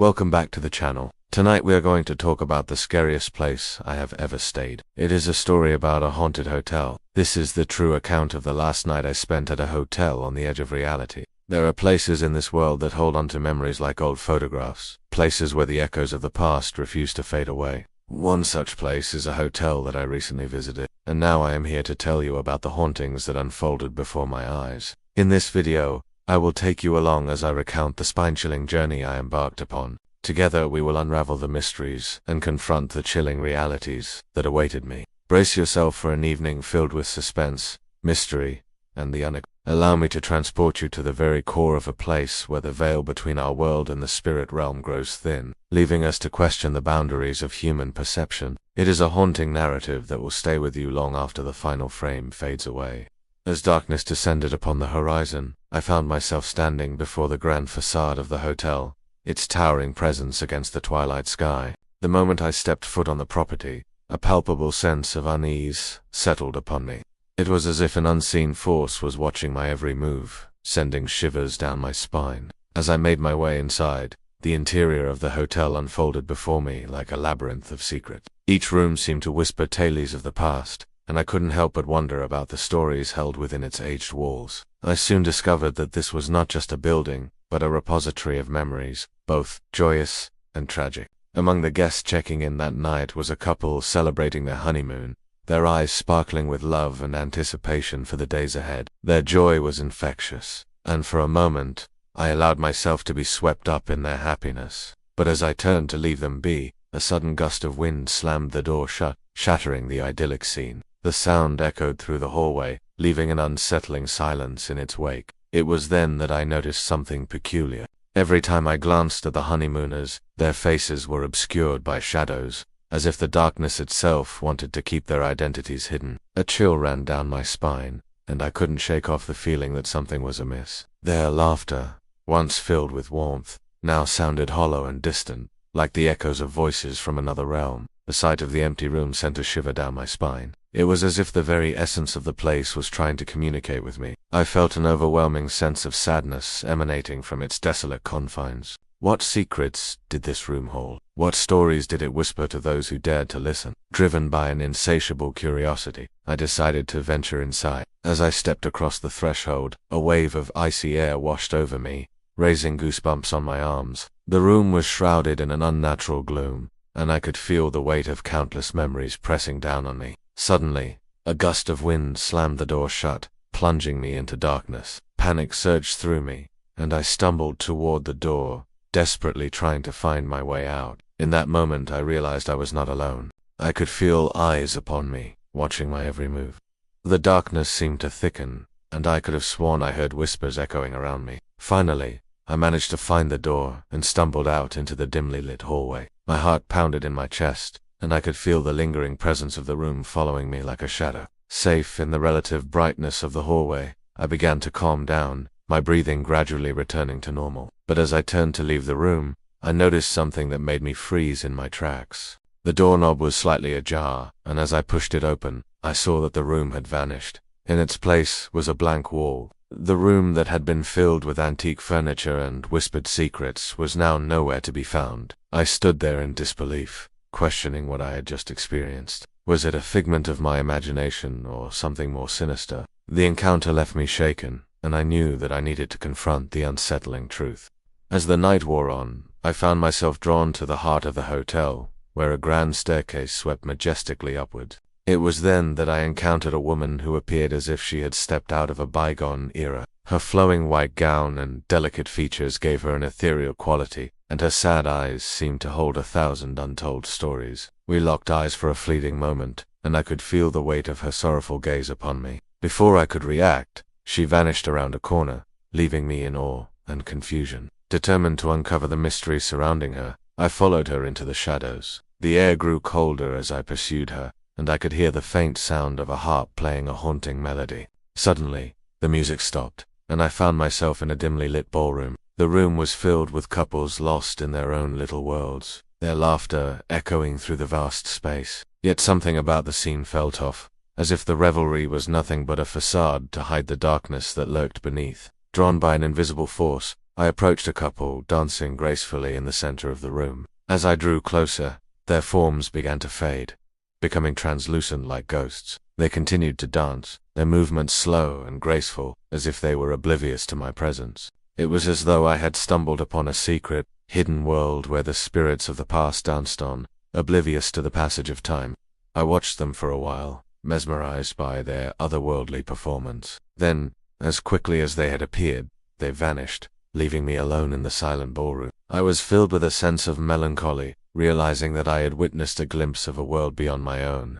Welcome back to the channel. Tonight we are going to talk about the scariest place I have ever stayed. It is a story about a haunted hotel. This is the true account of the last night I spent at a hotel on the edge of reality. There are places in this world that hold on to memories like old photographs, places where the echoes of the past refuse to fade away. One such place is a hotel that I recently visited, and now I am here to tell you about the hauntings that unfolded before my eyes. In this video, I will take you along as I recount the spine-chilling journey I embarked upon. Together we will unravel the mysteries and confront the chilling realities that awaited me. Brace yourself for an evening filled with suspense, mystery, and the unexplained. Allow me to transport you to the very core of a place where the veil between our world and the spirit realm grows thin, leaving us to question the boundaries of human perception. It is a haunting narrative that will stay with you long after the final frame fades away. As darkness descended upon the horizon, I found myself standing before the grand facade of the hotel, its towering presence against the twilight sky. The moment I stepped foot on the property, a palpable sense of unease settled upon me. It was as if an unseen force was watching my every move, sending shivers down my spine. As I made my way inside, the interior of the hotel unfolded before me like a labyrinth of secrets. Each room seemed to whisper tales of the past, and I couldn't help but wonder about the stories held within its aged walls. I soon discovered that this was not just a building, but a repository of memories, both joyous and tragic. Among the guests checking in that night was a couple celebrating their honeymoon, their eyes sparkling with love and anticipation for the days ahead. Their joy was infectious, and for a moment, I allowed myself to be swept up in their happiness. But as I turned to leave them be, a sudden gust of wind slammed the door shut, shattering the idyllic scene. The sound echoed through the hallway, leaving an unsettling silence in its wake. It was then that I noticed something peculiar. Every time I glanced at the honeymooners, their faces were obscured by shadows, as if the darkness itself wanted to keep their identities hidden. A chill ran down my spine, and I couldn't shake off the feeling that something was amiss. Their laughter, once filled with warmth, now sounded hollow and distant, like the echoes of voices from another realm. The sight of the empty room sent a shiver down my spine. It was as if the very essence of the place was trying to communicate with me. I felt an overwhelming sense of sadness emanating from its desolate confines. What secrets did this room hold? What stories did it whisper to those who dared to listen? Driven by an insatiable curiosity, I decided to venture inside. As I stepped across the threshold, a wave of icy air washed over me, raising goosebumps on my arms. The room was shrouded in an unnatural gloom, and I could feel the weight of countless memories pressing down on me. Suddenly, a gust of wind slammed the door shut, plunging me into darkness. Panic surged through me, and I stumbled toward the door, desperately trying to find my way out. In that moment I realized I was not alone. I could feel eyes upon me, watching my every move. The darkness seemed to thicken, and I could have sworn I heard whispers echoing around me. Finally, I managed to find the door and stumbled out into the dimly lit hallway. My heart pounded in my chest, and I could feel the lingering presence of the room following me like a shadow. Safe in the relative brightness of the hallway, I began to calm down, my breathing gradually returning to normal. But as I turned to leave the room, I noticed something that made me freeze in my tracks. The doorknob was slightly ajar, and as I pushed it open, I saw that the room had vanished. In its place was a blank wall. The room that had been filled with antique furniture and whispered secrets was now nowhere to be found. I stood there in disbelief, questioning what I had just experienced. Was it a figment of my imagination or something more sinister? The encounter left me shaken, and I knew that I needed to confront the unsettling truth. As the night wore on, I found myself drawn to the heart of the hotel, where a grand staircase swept majestically upward. It was then that I encountered a woman who appeared as if she had stepped out of a bygone era. Her flowing white gown and delicate features gave her an ethereal quality, and her sad eyes seemed to hold 1,000 untold stories. We locked eyes for a fleeting moment, and I could feel the weight of her sorrowful gaze upon me. Before I could react, she vanished around a corner, leaving me in awe and confusion. Determined to uncover the mystery surrounding her, I followed her into the shadows. The air grew colder as I pursued her, and I could hear the faint sound of a harp playing a haunting melody. Suddenly, the music stopped, and I found myself in a dimly lit ballroom. The room was filled with couples lost in their own little worlds, their laughter echoing through the vast space. Yet something about the scene felt off, as if the revelry was nothing but a facade to hide the darkness that lurked beneath. Drawn by an invisible force, I approached a couple, dancing gracefully in the center of the room. As I drew closer, their forms began to fade, becoming translucent like ghosts. They continued to dance, their movements slow and graceful, as if they were oblivious to my presence. It was as though I had stumbled upon a secret, hidden world where the spirits of the past danced on, oblivious to the passage of time. I watched them for a while, mesmerized by their otherworldly performance. Then, as quickly as they had appeared, they vanished, leaving me alone in the silent ballroom. I was filled with a sense of melancholy, realizing that I had witnessed a glimpse of a world beyond my own.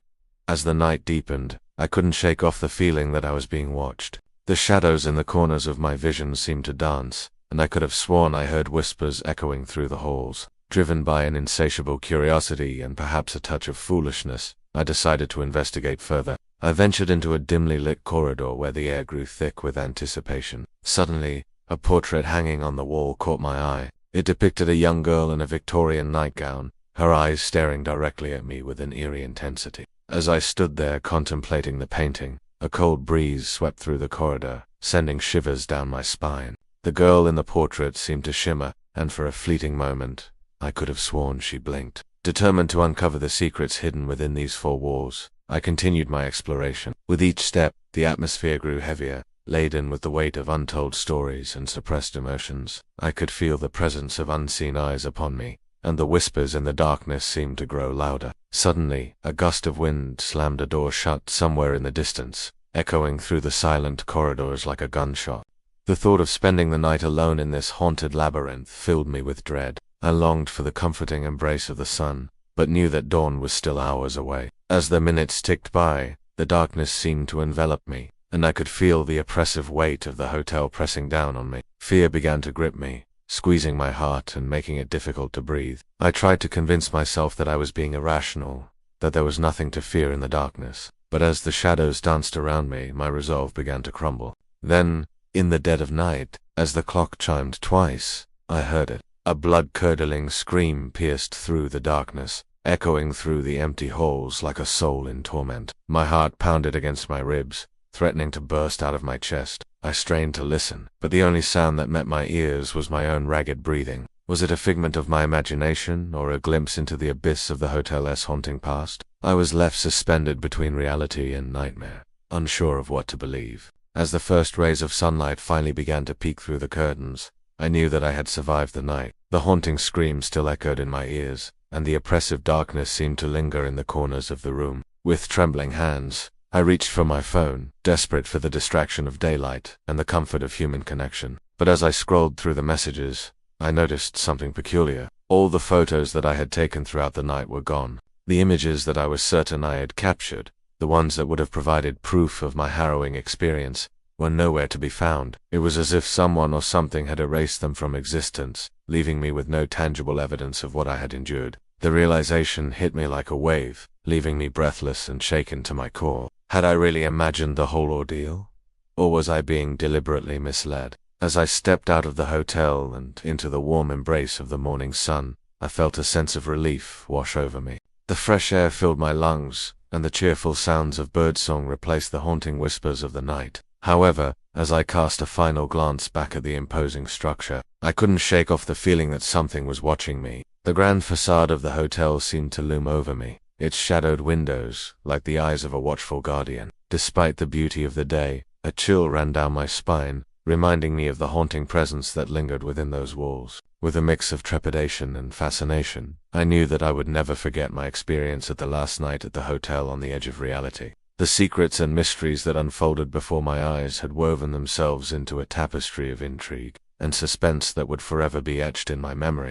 As the night deepened, I couldn't shake off the feeling that I was being watched. The shadows in the corners of my vision seemed to dance, and I could have sworn I heard whispers echoing through the halls. Driven by an insatiable curiosity and perhaps a touch of foolishness, I decided to investigate further. I ventured into a dimly lit corridor where the air grew thick with anticipation. Suddenly, a portrait hanging on the wall caught my eye. It depicted a young girl in a Victorian nightgown, her eyes staring directly at me with an eerie intensity. As I stood there contemplating the painting, a cold breeze swept through the corridor, sending shivers down my spine. The girl in the portrait seemed to shimmer, and for a fleeting moment, I could have sworn she blinked. Determined to uncover the secrets hidden within these four walls, I continued my exploration. With each step, the atmosphere grew heavier, laden with the weight of untold stories and suppressed emotions. I could feel the presence of unseen eyes upon me, and the whispers in the darkness seemed to grow louder. Suddenly, a gust of wind slammed a door shut somewhere in the distance, echoing through the silent corridors like a gunshot. The thought of spending the night alone in this haunted labyrinth filled me with dread. I longed for the comforting embrace of the sun, but knew that dawn was still hours away. As the minutes ticked by, the darkness seemed to envelop me, and I could feel the oppressive weight of the hotel pressing down on me. Fear began to grip me, squeezing my heart and making it difficult to breathe. I tried to convince myself that I was being irrational, that there was nothing to fear in the darkness. But as the shadows danced around me, my resolve began to crumble. Then, in the dead of night, as the clock chimed twice, I heard it. A blood-curdling scream pierced through the darkness, echoing through the empty halls like a soul in torment. My heart pounded against my ribs, threatening to burst out of my chest. I strained to listen, but the only sound that met my ears was my own ragged breathing. Was it a figment of my imagination, or a glimpse into the abyss of the hotel's haunting past? I was left suspended between reality and nightmare, unsure of what to believe. As the first rays of sunlight finally began to peek through the curtains, I knew that I had survived the night. The haunting scream still echoed in my ears, and the oppressive darkness seemed to linger in the corners of the room. With trembling hands, I reached for my phone, desperate for the distraction of daylight and the comfort of human connection. But as I scrolled through the messages, I noticed something peculiar. All the photos that I had taken throughout the night were gone. The images that I was certain I had captured, the ones that would have provided proof of my harrowing experience, were nowhere to be found. It was as if someone or something had erased them from existence, leaving me with no tangible evidence of what I had endured. The realization hit me like a wave, leaving me breathless and shaken to my core. Had I really imagined the whole ordeal? Or was I being deliberately misled? As I stepped out of the hotel and into the warm embrace of the morning sun, I felt a sense of relief wash over me. The fresh air filled my lungs, and the cheerful sounds of birdsong replaced the haunting whispers of the night. However, as I cast a final glance back at the imposing structure, I couldn't shake off the feeling that something was watching me. The grand facade of the hotel seemed to loom over me, its shadowed windows like the eyes of a watchful guardian. Despite the beauty of the day, a chill ran down my spine, reminding me of the haunting presence that lingered within those walls. With a mix of trepidation and fascination, I knew that I would never forget my experience at the last night at the hotel on the edge of reality. The secrets and mysteries that unfolded before my eyes had woven themselves into a tapestry of intrigue and suspense that would forever be etched in my memory.